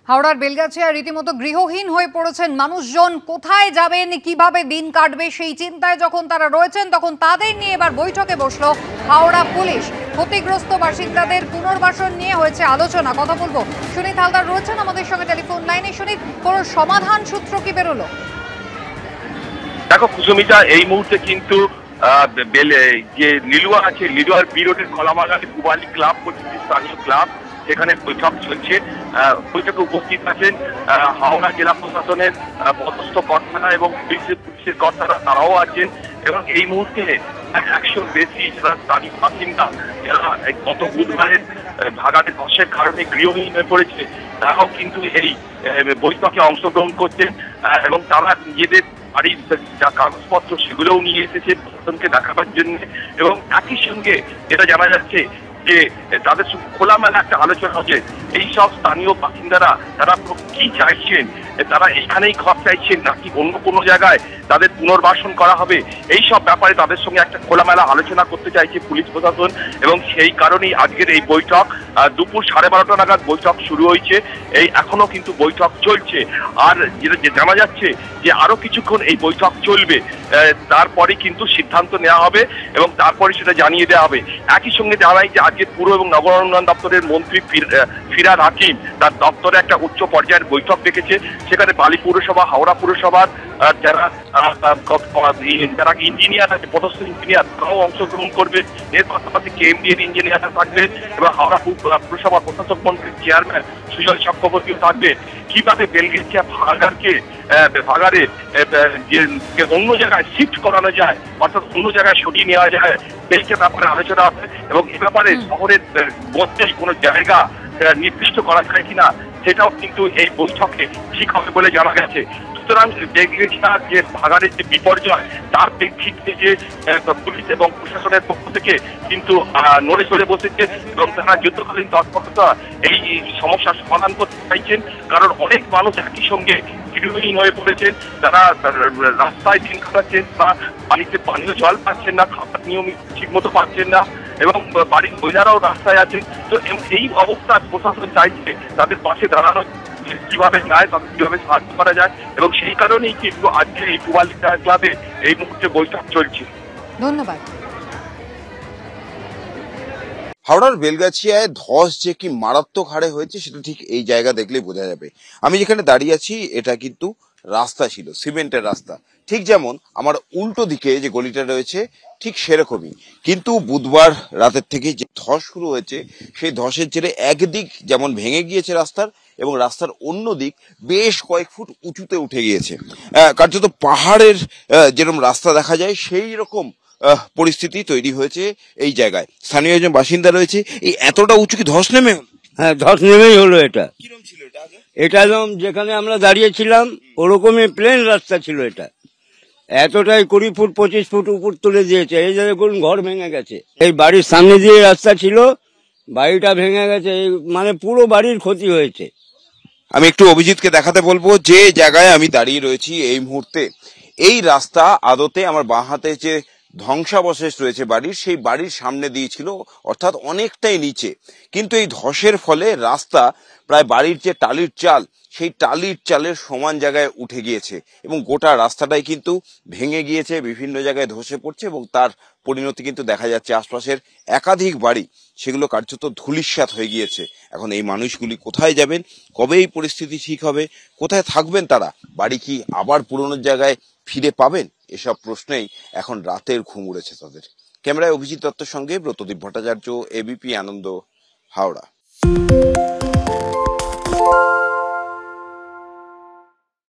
হাওড়ার বেলগাছিয়া রীতিমতো গৃহহীন হয়ে পড়েছেন মানুষজন। কোথায় যাবেন, কিভাবে দিন কাটবে সেই চিন্তায় যখন তারা রয়েছেন, তখন তাদের নিয়ে এবার বৈঠকে বসলো হাওড়া পুলিশ। ক্ষতিগ্রস্ত বাসিন্দাদের পুনর্বাসন নিয়ে হয়েছে আলোচনা। কথা বলবো, সুনীত হালদার রয়েছেন আমাদের সঙ্গে টেলিফোন লাইনে। সুনীত, কোনো সমাধান সূত্র কি বেরোলো? দেখো কুসুমিতা, এই মুহূর্তে কিন্তু যে লিলুয়া আছে, লিলুয়ার বিরোধের কলাবাগানে পুবালি ক্লাব পরিচিত স্থানীয় ক্লাব, সেখানে বৈঠক চলছে। বৈঠকে উপস্থিত আছেন হাওড়া জেলা প্রশাসনের পদস্থ কর্তারা এবং পুলিশের কর্তারা, তারাও আছেন। এবং এই মুহূর্তে 100 বেশি যারা স্থানীয় বাসিন্দা, যারা গত বুধবারের ভাগাড়ে ধসের কারণে গৃহহীন হয়ে পড়েছে, তারাও কিন্তু এই বৈঠকে অংশগ্রহণ করছেন এবং তারা নিজেদের বাড়ির যা কাগজপত্র সেগুলোও নিয়ে এসেছে প্রশাসনকে দেখাবার জন্য। এবং একই সঙ্গে যেটা জানা যাচ্ছে যে তাদের খোলামেলা একটা আলোচনা হচ্ছে। এইসব স্থানীয় বাসিন্দারা তারা কি চাইছেন, তারা এখানেই ঘর চাইছেন নাকি অন্য কোনো জায়গায় তাদের পুনর্বাসন করা হবে, এই সব ব্যাপারে তাদের সঙ্গে একটা খোলামেলা আলোচনা করতে চাইছে পুলিশ প্রশাসন। এবং সেই কারণেই আজকের এই বৈঠক। দুপুর 12:30 নাগাদ বৈঠক শুরু হয়েছে, এই এখনো কিন্তু বৈঠক চলছে। আর যেটা জানা যাচ্ছে যে আরো কিছুক্ষণ এই বৈঠক চলবে, তারপরে কিন্তু সিদ্ধান্ত নেওয়া হবে এবং তারপরে সেটা জানিয়ে দেওয়া হবে। একই সঙ্গে জানাই যে আজকে পুর এবং নগর উন্নয়ন দপ্তরের মন্ত্রী ফিরহাদ হাকিম তার দপ্তরে একটা উচ্চ পর্যায়ের বৈঠক ডেকেছে। সেখানে বালি পুরসভা, হাওড়া পুরসভার যারা ইঞ্জিনিয়ার আছে, পদস্থ ইঞ্জিনিয়ার, তারাও অংশগ্রহণ করবে। এর পাশাপাশি কেএমডি এর ইঞ্জিনিয়াররা থাকবে এবং হাওড়া পুরসভা প্রশাসক মন্ত্রীর চেয়ারম্যান সুজয় চক্রবর্তীও থাকবে। কিভাবে বেলগাছিয়া ভাগাড়ে যে অন্য জায়গায় শিফট করানো যায়, অর্থাৎ অন্য জায়গায় সরিয়ে নেওয়া যায়, সেই ব্যাপারে আলোচনা হবে। এবং এ ব্যাপারে শহরের মধ্যেই কোনো জায়গা নির্দিষ্ট করা যায় কিনা সেটাও কিন্তু এই বৈঠকে ঠিক হবে বলে জানা গেছে। সুতরাং বেলগাছিয়ার যে ভাগাড়ের যে বিপর্যয়, তার প্রেক্ষিতে যে পুলিশ এবং প্রশাসনের পক্ষ থেকে কিন্তু নড়ে চড়ে বসেছে এবং তারা যুদ্ধকালীন তৎপরতা এই সমস্যার সমাধান করতে চাইছেন। কারণ অনেক মানুষ একই সঙ্গে গৃহহীন হয়ে পড়েছেন, তারা রাস্তায় দিন কাটাচ্ছেন বা বাড়িতে পানীয় জল পাচ্ছেন না, খাবার নিয়মিত ঠিক মতো পাচ্ছেন না এবং বাড়ির মহিলারাও রাস্তায় আছেন। তো এই অবস্থায় প্রশাসন চাইছে তাদের পাশে দাঁড়ানো, কিভাবে যায়, তাদের কিভাবে সাহায্য করা যায়। এবং সেই কারণেই কিন্তু আজকে এই পুবালি ক্লাবে এই মুহূর্তে বৈঠক চলছে। ধন্যবাদ। হাওড়ার বেলগাছিয়ায় ধস যে কি মারাত্মক হারে হয়েছে সেটা ঠিক এই জায়গা দেখলেই বোঝা যাবে। আমি যেখানে দাঁড়িয়ে আছি এটা কিন্তু রাস্তা ছিল, সিমেন্টের রাস্তা, ঠিক যেমন আমার উল্টো দিকে যে গলিটা রয়েছে ঠিক সেরকমই। কিন্তু বুধবার রাতের থেকে যে ধস শুরু হয়েছে, সেই ধসের জেরে একদিক যেমন ভেঙে গিয়েছে রাস্তার, এবং রাস্তার অন্য দিক বেশ কয়েক ফুট উঁচুতে উঠে গিয়েছে। কার্যত পাহাড়ের যেরকম রাস্তা দেখা যায় সেই রকম পরিস্থিতি তৈরি হয়েছে এই জায়গায়। স্থানীয় একজন বাসিন্দা রয়েছে। এই এতটা উঁচু কি ধস নেমে হলো? হ্যাঁ, ধস নেমেই হলো। এটা কিরকম ছিল? এটা একদম যেখানে আমরা দাঁড়িয়েছিলাম ওরকমই প্লেন রাস্তা ছিল। এটা এতটাই 20 ফুট 25 ফুট উপর তুলে দিয়েছে। এই যে দেখুন, ঘর ভেঙে গেছে। এই বাড়ির সামনে দিয়ে রাস্তা ছিল, বাড়িটা ভেঙে গেছে, মানে পুরো বাড়ির ক্ষতি হয়েছে। আমি একটু অভিজিৎকে দেখাতে বলবো যে জায়গায় আমি দাঁড়িয়ে রয়েছি এই মুহূর্তে। এই রাস্তা আদতে আমার বাঁ হাতে যে ধ্বংসাবশেষ রয়েছে বাড়ির, সেই বাড়ির সামনে দিয়েছিল, অর্থাৎ অনেকটাই নিচে। কিন্তু এই ধসের ফলে রাস্তা প্রায় বাড়ির যে টালির চাল, সেই টালির চালের সমান জায়গায় উঠে গিয়েছে এবং গোটা রাস্তাটাই কিন্তু ভেঙে গিয়েছে, বিভিন্ন জায়গায় ধসে পড়ছে এবং তার পরিণতি কিন্তু দেখা যাচ্ছে আশপাশের একাধিক বাড়ি সেগুলো কার্যত ধূলিসাৎ হয়ে গিয়েছে। এখন এই মানুষগুলি কোথায় যাবেন, কবে এই পরিস্থিতি ঠিক হবে, কোথায় থাকবেন তারা, বাড়ি কি আবার পুরনো জায়গায় ফিরে পাবেন, এসব প্রশ্নেই এখন রাতের ঘুম উড়েছে তাদের। ক্যামেরায় অভিজিৎ দত্তের সঙ্গে ব্রতদীপ ভট্টাচার্য, এবিপি আনন্দ, হাওড়া।